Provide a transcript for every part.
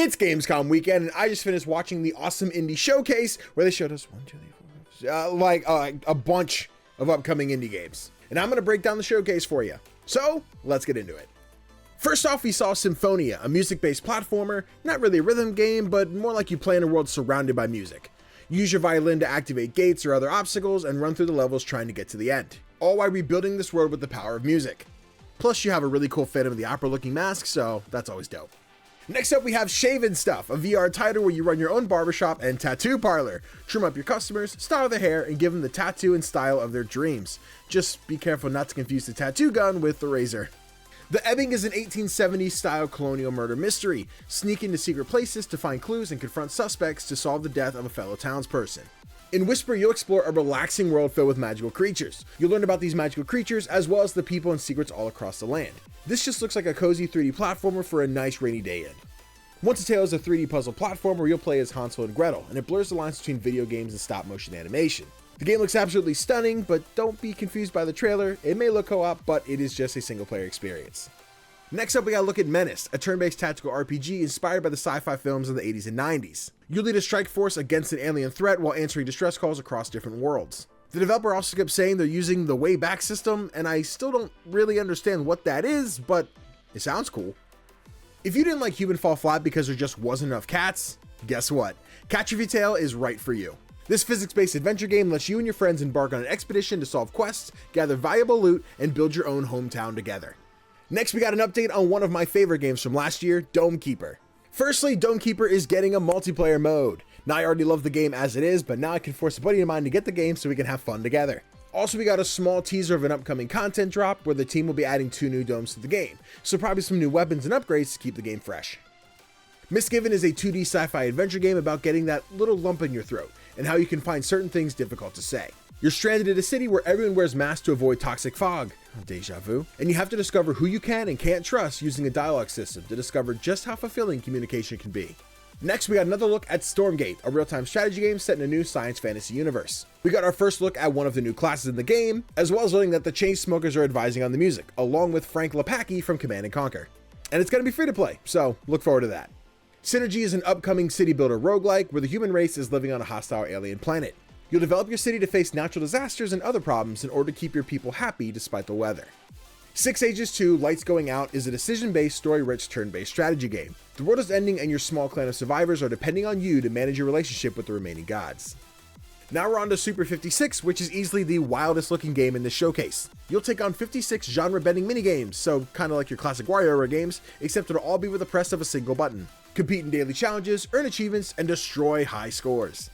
It's Gamescom weekend, and I just finished watching the awesome indie showcase where they showed us a bunch of upcoming indie games. And I'm going to break down the showcase for you. So let's get into it. First off, we saw Symphonia, a music-based platformer, not really a rhythm game, but more like you play in a world surrounded by music. Use your violin to activate gates or other obstacles and run through the levels trying to get to the end, all while rebuilding this world with the power of music. Plus, you have a really cool Phantom of the Opera looking mask, so that's always dope. Next up, we have Shaven Stuff, a VR title where you run your own barbershop and tattoo parlor. Trim up your customers, style their hair, and give them the tattoo and style of their dreams. Just be careful not to confuse the tattoo gun with the razor. The Ebbing is an 1870s style colonial murder mystery. Sneak into secret places to find clues and confront suspects to solve the death of a fellow townsperson. In Wisper, you'll explore a relaxing world filled with magical creatures. You'll learn about these magical creatures as well as the people and secrets all across the land. This just looks like a cozy 3D platformer for a nice rainy day in. Once a Tale is a 3D puzzle platformer where you'll play as Hansel and Gretel, and it blurs the lines between video games and stop motion animation. The game looks absolutely stunning, but don't be confused by the trailer. It may look co-op, but it is just a single player experience. Next up, we gotta look at Menace, a turn-based tactical RPG inspired by the sci-fi films of the 80s and 90s. You'll lead a strike force against an alien threat while answering distress calls across different worlds. The developer also kept saying they're using the way back system, and I still don't really understand what that is, but it sounds cool. If you didn't like Human Fall Flat because there just wasn't enough cats, guess what? Catrophy Trail is right for you. This physics-based adventure game lets you and your friends embark on an expedition to solve quests, gather valuable loot, and build your own hometown together. Next, we got an update on one of my favorite games from last year, DomeKeeper. Firstly, DomeKeeper is getting a multiplayer mode. Now, I already love the game as it is, but now I can force a buddy of mine to get the game so we can have fun together. Also, we got a small teaser of an upcoming content drop where the team will be adding 2 new domes to the game, so probably some new weapons and upgrades to keep the game fresh. Misgiven is a 2D sci-fi adventure game about getting that little lump in your throat, and how you can find certain things difficult to say. You're stranded in a city where everyone wears masks to avoid toxic fog, deja vu, and you have to discover who you can and can't trust using a dialogue system to discover just how fulfilling communication can be. Next, we got another look at Stormgate, a real-time strategy game set in a new science fantasy universe. We got our first look at one of the new classes in the game, as well as learning that the Chainsmokers are advising on the music, along with Frank Lepacki from Command & Conquer. And it's going to be free to play, so look forward to that. Syngery is an upcoming city builder roguelike where the human race is living on a hostile alien planet. You'll develop your city to face natural disasters and other problems in order to keep your people happy despite the weather. 6 Ages 2 Lights Going Out is a decision-based, story-rich, turn-based strategy game. The world is ending and your small clan of survivors are depending on you to manage your relationship with the remaining gods. Now we're on to Super 56, which is easily the wildest looking game in this showcase. You'll take on 56 genre-bending minigames, so kinda like your classic WarioWare games, except it'll all be with the press of a single button. Compete in daily challenges, earn achievements, and destroy high scores.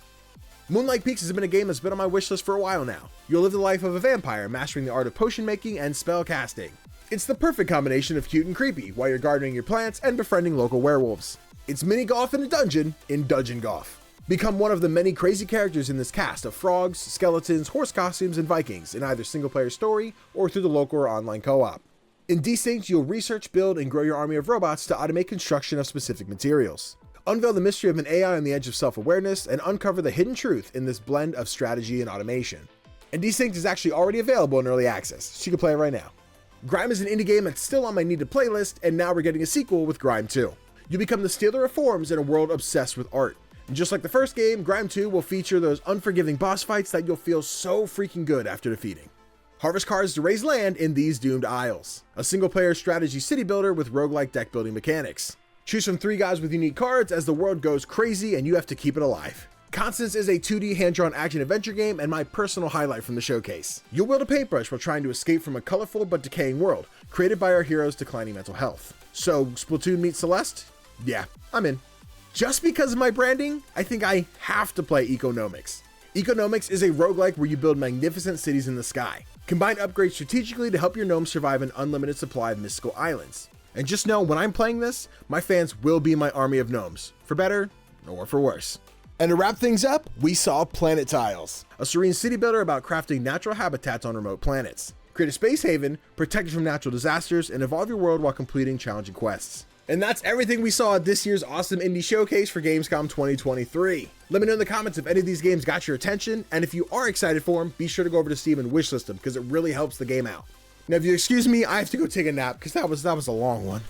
Moonlight Peaks has been a game that's been on my wishlist for a while now. You'll live the life of a vampire, mastering the art of potion making and spell casting. It's the perfect combination of cute and creepy, while you're gardening your plants and befriending local werewolves. It's mini golf in a dungeon in Dungeon Golf. Become one of the many crazy characters in this cast of frogs, skeletons, horse costumes, and Vikings in either single-player story or through the local or online co-op. In Desynced, you'll research, build, and grow your army of robots to automate construction of specific materials. Unveil the mystery of an AI on the edge of self-awareness, and uncover the hidden truth in this blend of strategy and automation. And Desynced is actually already available in early access, so you can play it right now. Grime is an indie game that's still on my needed playlist, and now we're getting a sequel with Grime II. You become the stealer of forms in a world obsessed with art. And just like the first game, Grime II will feature those unforgiving boss fights that you'll feel so freaking good after defeating. Harvest cards to raise land in these doomed isles. A single-player strategy city builder with roguelike deck building mechanics. Choose from 3 guys with unique cards as the world goes crazy and you have to keep it alive. Constance is a 2D hand-drawn action-adventure game and my personal highlight from the showcase. You'll wield a paintbrush while trying to escape from a colorful but decaying world, created by our hero's declining mental health. So, Splatoon meets Celeste? Yeah, I'm in. Just because of my branding, I think I have to play Ecognomix. Ecognomix is a roguelike where you build magnificent cities in the sky. Combine upgrades strategically to help your gnomes survive an unlimited supply of mystical islands. And just know, when I'm playing this, my fans will be my army of gnomes, for better or for worse. And to wrap things up, we saw Planetiles, a serene city builder about crafting natural habitats on remote planets. Create a space haven, protect it from natural disasters, and evolve your world while completing challenging quests. And that's everything we saw at this year's awesome indie showcase for Gamescom 2023. Let me know in the comments if any of these games got your attention, and if you are excited for them, be sure to go over to Steam and wishlist them because it really helps the game out. Now, if you excuse me, I have to go take a nap because that was a long one.